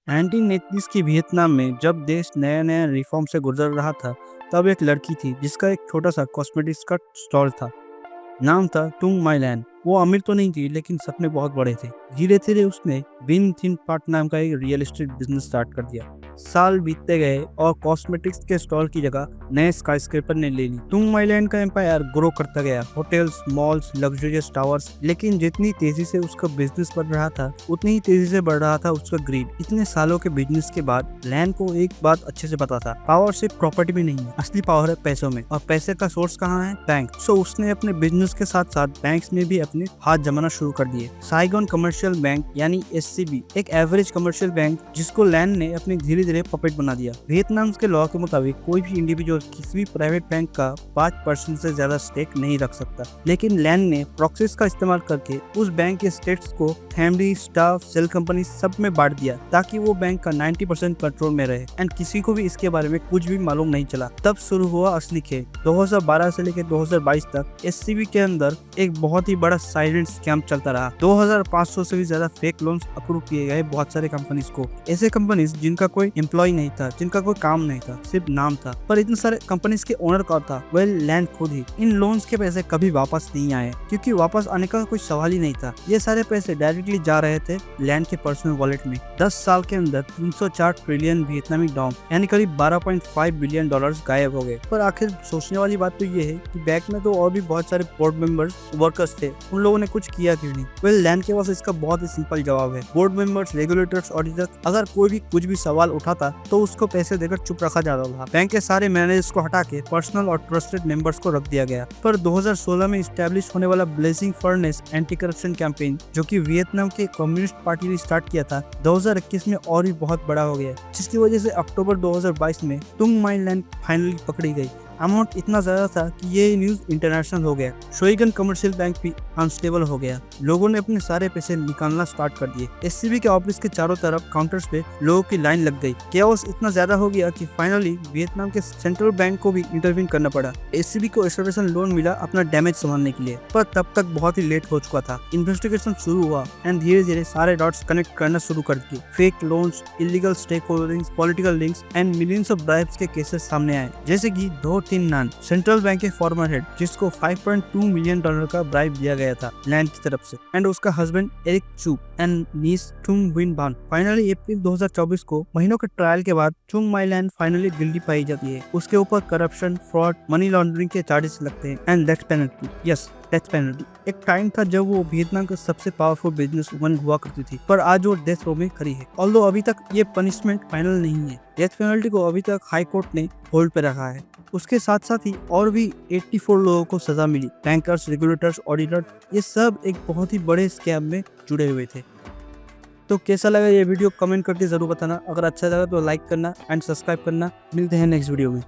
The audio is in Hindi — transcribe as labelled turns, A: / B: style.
A: 1980s की वियतनाम में जब देश नया नया रिफॉर्म से गुजर रहा था, तब एक लड़की थी जिसका एक छोटा सा कॉस्मेटिक्स का स्टोर था। नाम था टुंग माइलैंड। वो अमीर तो नहीं थी, लेकिन सपने बहुत बड़े थे। धीरे धीरे उसने विन थिन पार्ट नाम का एक रियल एस्टेट बिजनेस स्टार्ट कर दिया। साल बीतते गए और कॉस्मेटिक्स के स्टॉल की जगह नए स्काईस्क्रेपर ने ले ली। टुंग माइलैंड का एम्पायर ग्रो करता गया। Hotels, malls, luxurious towers. लेकिन जितनी तेजी से उसका बिजनेस बढ़ रहा था, उतनी ही तेजी से बढ़ रहा था उसका ग्रीड। इतने सालों के बिजनेस के बाद लैंड को एक बात अच्छे से पता था, पावर सिर्फ प्रॉपर्टी में नहीं है, असली पावर है पैसों में। और पैसे का सोर्स कहाँ है? बैंक। सो उसने अपने बिजनेस के साथ साथ बैंक्स में भी अपने हाथ जमाना शुरू कर दिए। साइगोन कमर्शियल बैंक यानी SCB, एक एवरेज कमर्शियल बैंक जिसको लैंड ने अपने धीरे धीरे पपेट बना दिया। वियतनाम के लॉ के मुताबिक कोई भी इंडिविजुअल किसी भी प्राइवेट बैंक का 5% से ज्यादा स्टेक नहीं रख सकता। लेकिन लैंड ने प्रॉक्सीज का इस्तेमाल करके उस बैंक के स्टेक्स को फैमिली, स्टाफ, सेल कंपनी सब में बांट दिया, ताकि वो बैंक का 90% कंट्रोल में रहे एंड किसी को भी इसके बारे में कुछ भी मालूम नहीं चला। तब शुरू हुआ असली खेल। 2012 से लेकर 2022 तक SCB के अंदर एक बहुत ही बड़ा साइलेंट स्कैम चलता रहा। 2500 से भी ज्यादा फेक लोन्स अप्रूव किए गए बहुत सारे कंपनीज को। ऐसे कंपनीज जिनका कोई एम्प्लॉय नहीं था, जिनका कोई काम नहीं था, सिर्फ नाम था। पर इतने सारे कंपनीज के ओनर कौन था? वेल, लैंड खुद ही। इन लोन्स के पैसे कभी वापस नहीं आए, क्योंकि वापस आने का कोई सवाल ही नहीं था। ये सारे पैसे डायरेक्टली जा रहे थे लैंड के पर्सनल वॉलेट में। 10 साल के अंदर 304 ट्रिलियन वियतनामी डॉलर यानी करीब 12.5 बिलियन डॉलर्स गायब हो गए। पर आखिर सोचने वाली बात तो ये है कि बैंक में तो और भी बहुत सारे बोर्ड मेंबर्स, वर्कर्स थे, उन लोगों ने कुछ किया क्यों नहीं? वेल, लैंड के पास इसका बहुत ही सिंपल जवाब है। बोर्ड मेंबर्स, रेगुलेटर्स, ऑडिटर, अगर कोई भी कुछ भी सवाल उठाता तो उसको पैसे देकर चुप रखा जाता था। बैंक के सारे मैनेजर्स को हटा के पर्सनल और ट्रस्टेड मेंबर्स को रख दिया गया। पर 2016 में स्टैब्लिश होने वाला blazing furnace anti corruption campaign, जो कि वियतनाम के कम्युनिस्ट पार्टी ने स्टार्ट किया था, 2021 में और भी बहुत बड़ा हो गया, जिसकी वजह से अक्टूबर 2022 में टुंग माइलैंड फाइनली पकड़ी गई। अमाउंट इतना ज्यादा था कि ये न्यूज इंटरनेशनल हो गया। शोइगन कमर्शियल बैंक भी अनस्टेबल हो गया। लोगों ने अपने सारे पैसे निकालना स्टार्ट कर दिए। SCB के ऑफिस के चारों तरफ काउंटर्स पे लोगों की लाइन लग गई। केओस इतना ज्यादा हो गया कि फाइनली वियतनाम के सेंट्रल बैंक को भी इंटरवीन करना पड़ा। SCB को एक्सटेंशन लोन मिला अपना डैमेज संभालने के लिए, पर तब तक बहुत ही लेट हो चुका था। इन्वेस्टिगेशन शुरू हुआ एंड धीरे धीरे सारे डॉट्स कनेक्ट करना शुरू कर दिए। Fake loans, illegal stake holdings, political links and millions of bribes के केसेस सामने आए, जैसे कि थिन नान, सेंट्रल बैंक के फॉर्मर हेड, जिसको 5.2 मिलियन डॉलर का ब्राइब दिया गया था लैंड की तरफ से, एंड उसका हस्बैंड एरिक चू एंड नीस टुंग विन बान। फाइनली अप्रैल 2024 को महीनों के ट्रायल के बाद टुंग माइलैंड फाइनली गिल्टी पाई जाती है। उसके ऊपर करप्शन, फ्रॉड, मनी लॉन्ड्रिंग के चार्जेस लगते हैं and death penalty. Yes, death penalty. एक टाइम था जब वो वियतनाम का सबसे पावरफुल बिजनेस वुमन हुआ करती थी, पर आज वो डेथ रो में खड़ी है। ऑल्दो अभी तक ये पनिशमेंट फाइनल नहीं है। डेथ पेनल्टी को अभी तक हाई कोर्ट ने होल्ड पे रखा है। उसके साथ साथ ही और भी 84 लोगों को सजा मिली। बैंकर्स, रेगुलेटर्स, ऑडिटर, ये सब एक बहुत ही बड़े स्कैम में जुड़े हुए थे। तो कैसा लगा ये वीडियो कमेंट करके जरूर बताना। अगर अच्छा लगा तो लाइक करना एंड सब्सक्राइब करना। मिलते हैं नेक्स्ट वीडियो में।